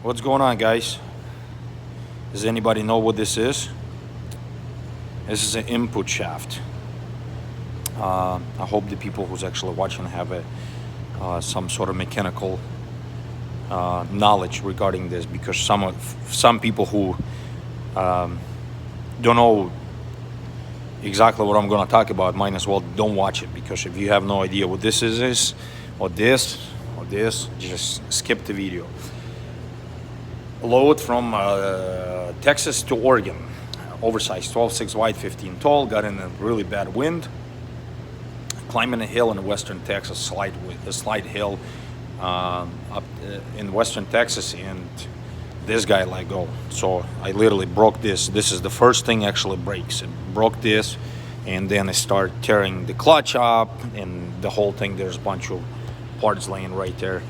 What's going on, guys? Does anybody know what this is? This is an input shaft. I hope the people who's actually watching have some sort of mechanical knowledge regarding this, because some people who don't know exactly what I'm going to talk about might as well don't watch it, because if you have no idea what this is or this, just skip the video. Load from Texas to Oregon, oversized, 12.6 wide, 15 tall, got in a really bad wind, climbing a hill in western Texas, a slight hill up in western Texas, and this guy let go. So I literally broke this. This is the first thing actually breaks. It broke this, and then I start tearing the clutch up and the whole thing. There's a bunch of parts laying right there.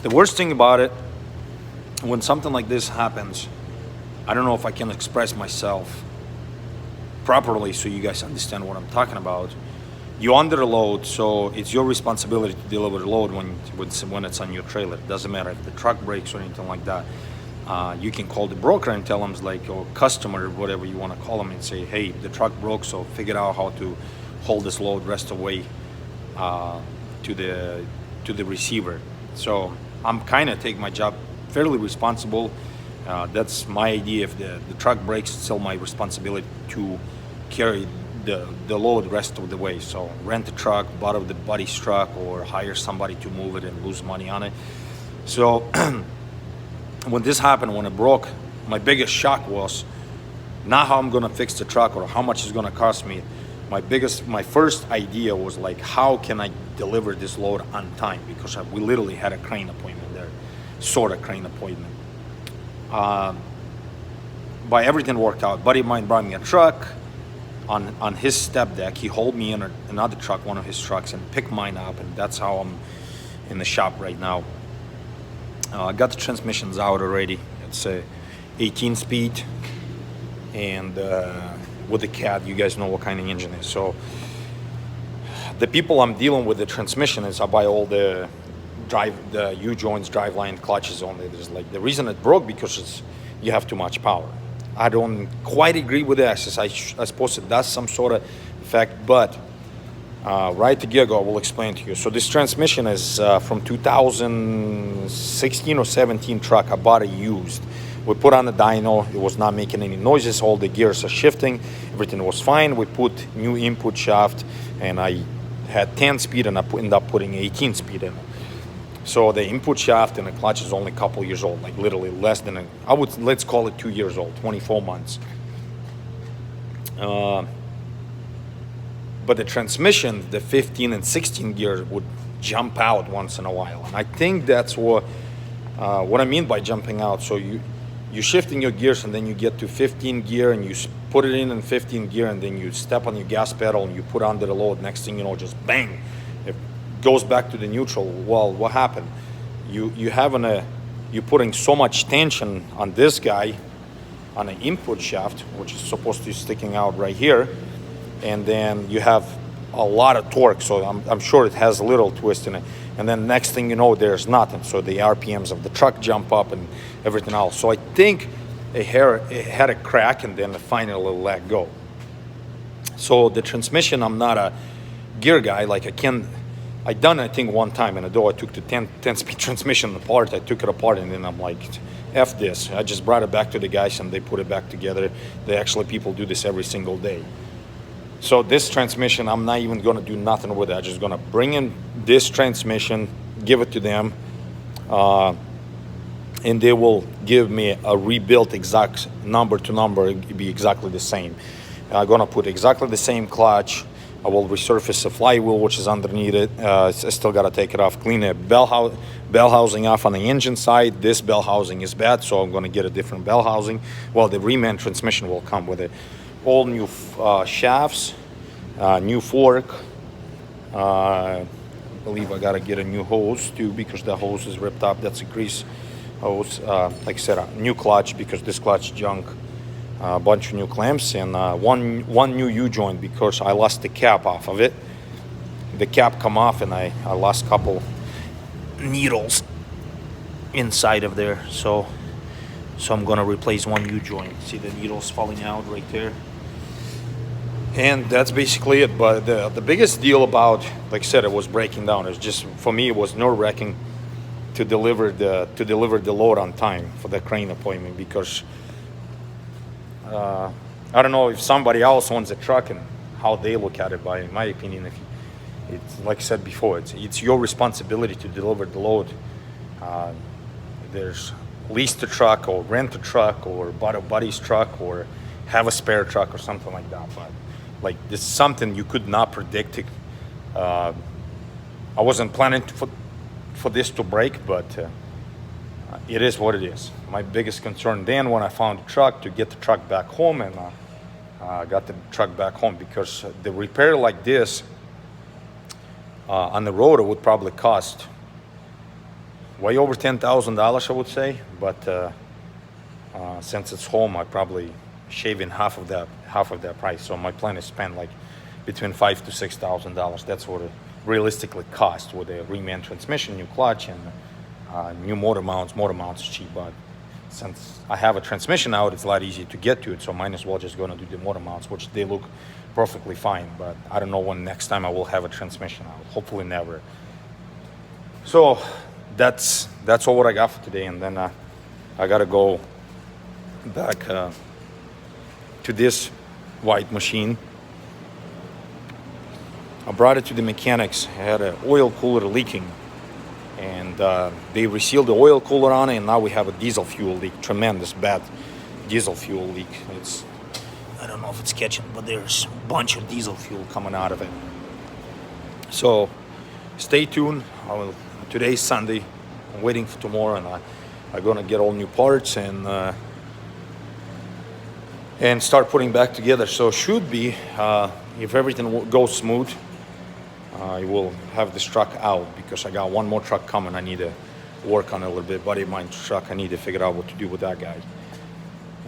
The worst thing about it, when something like this happens, I don't know if I can express myself properly so you guys understand what I'm talking about. You're under a load, so it's your responsibility to deliver the load when it's on your trailer. It doesn't matter if the truck breaks or anything like that. You can call the broker and tell them, or customer, whatever you want to call them, and say, hey, the truck broke, so figure out how to hold this load rest away to the receiver. So I'm kind of taking my job fairly responsible. That's my idea. If the truck breaks, it's still my responsibility to carry the load rest of the way. So rent a truck, borrow the buddy's truck, or hire somebody to move it and lose money on it. So when this happened, when it broke, my biggest shock was not how I'm gonna fix the truck or how much it's gonna cost me. My first idea was like, how can I deliver this load on time? Because we literally had a crane appointment there, sort of crane appointment. But everything worked out. Buddy of mine brought me a truck. On his step deck, he hauled me in another truck, one of his trucks, and picked mine up, and that's how I'm in the shop right now. I got the transmissions out already. It's a 18 speed, and with the CAT, you guys know what kind of engine is. So the people I'm dealing with the transmission is I buy all the U-joints, driveline, clutches only. There's like the reason it broke because you have too much power. I don't quite agree with this. I suppose it does some sort of effect, but right to get go, I will explain to you. So this transmission is from 2016 or 17 truck. I bought it used. We put on the dyno. It was not making any noises. All the gears are shifting. Everything was fine. We put new input shaft, and I had 10 speed, and I ended up putting 18 speed in it. So the input shaft and the clutch is only a couple years old, like literally less than let's call it 2 years old, 24 months. But the transmission, the 15 and 16 gear would jump out once in a while. And I think that's what I mean by jumping out. So you're shifting your gears, and then you get to 15 gear and you put it in 15 gear, and then you step on your gas pedal and you put under the load. Next thing you know, just bang. Goes back to the neutral. Well, what happened? You're putting so much tension on this guy, on an input shaft, which is supposed to be sticking out right here, and then you have a lot of torque. So I'm sure it has a little twist in it, and then next thing you know, there's nothing. So the RPMs of the truck jump up and everything else. So I think it had a crack, and then it finally let go. So the transmission, I'm not a gear guy. Like I done, I think, one time, and although I took the 10-speed transmission apart, I took it apart, and then I'm like, F this. I just brought it back to the guys, and they put it back together. People do this every single day. So this transmission, I'm not even gonna do nothing with it. I'm just gonna bring in this transmission, give it to them, and they will give me a rebuilt exact number to number. It'll be exactly the same. I'm gonna put exactly the same clutch. I will resurface the flywheel, which is underneath it. I still got to take it off, clean it. Bell housing off on the engine side. This bell housing is bad, so I'm going to get a different bell housing. Well, the reman transmission will come with it. All new shafts, new fork. I believe I got to get a new hose too, because the hose is ripped up. That's a grease hose. Like I said, a new clutch, because this clutch junk. A bunch of new clamps, and one new U-joint, because I lost the cap off of it. The cap come off, and I lost a couple needles inside of there. So I'm gonna replace one U-joint. See the needles falling out right there. And that's basically it. But the biggest deal about, like I said, it was breaking down. It's just, for me, it was nerve-wracking to deliver the load on time for the crane appointment, because I don't know if somebody else owns a truck and how they look at it. But in my opinion, if it's like I said before, it's your responsibility to deliver the load. There's lease the truck or rent a truck or buy a buddy's truck or have a spare truck or something like that. But like, this is something you could not predict. I wasn't planning for this to break, but it is what it is. My biggest concern then, when I found the truck, to get the truck back home, and got the truck back home, because the repair like this on the road, it would probably cost way over $10,000, I would say. But since it's home, I probably shaving half of that price. So my plan is spend like between $5,000 to $6,000. That's what it realistically costs with a reman transmission, new clutch, and new motor mounts. Motor mounts is cheap, but since I have a transmission out, it's a lot easier to get to it. So might as well just gonna do the motor mounts, which they look perfectly fine. But I don't know when next time I will have a transmission out. Hopefully never. So that's all what I got for today. And then I gotta go back to this white machine. I brought it to the mechanics. I had an oil cooler leaking, and they resealed the oil cooler on it, and now we have a diesel fuel leak. Tremendous bad diesel fuel leak. I don't know if it's catching, but there's a bunch of diesel fuel coming out of it. So stay tuned. Today's Sunday. I'm waiting for tomorrow, and I'm gonna get all new parts and start putting back together. So should be, if everything goes smooth, I will have this truck out, because I got one more truck coming. I need to work on it a little bit. Buddy of mine's truck, I need to figure out what to do with that guy.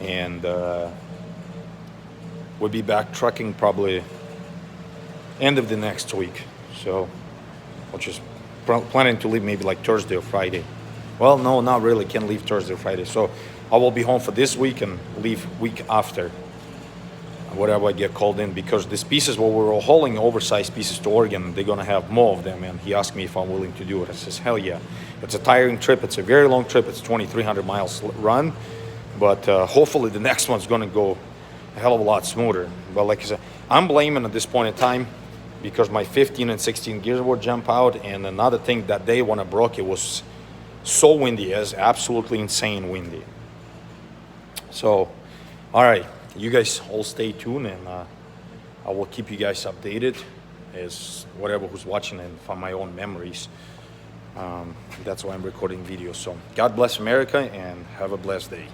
And we'll be back trucking probably end of the next week. So I'll just planning to leave maybe like Thursday or Friday. Well, no, not really. Can't leave Thursday or Friday. So I will be home for this week and leave week after, whatever I get called in, because these pieces, what we're hauling oversized pieces to Oregon, they're gonna have more of them. And he asked me if I'm willing to do it. I says, hell yeah. It's a tiring trip. It's a very long trip. It's 2,300 miles run, but hopefully the next one's gonna go a hell of a lot smoother. But like I said, I'm blaming at this point in time because my 15 and 16 gears would jump out. And another thing, that day when I broke, it was so windy. It was absolutely insane windy. So, all right, you guys all stay tuned, and I will keep you guys updated as whatever who's watching, and from my own memories. That's why I'm recording videos. So God bless America, and have a blessed day.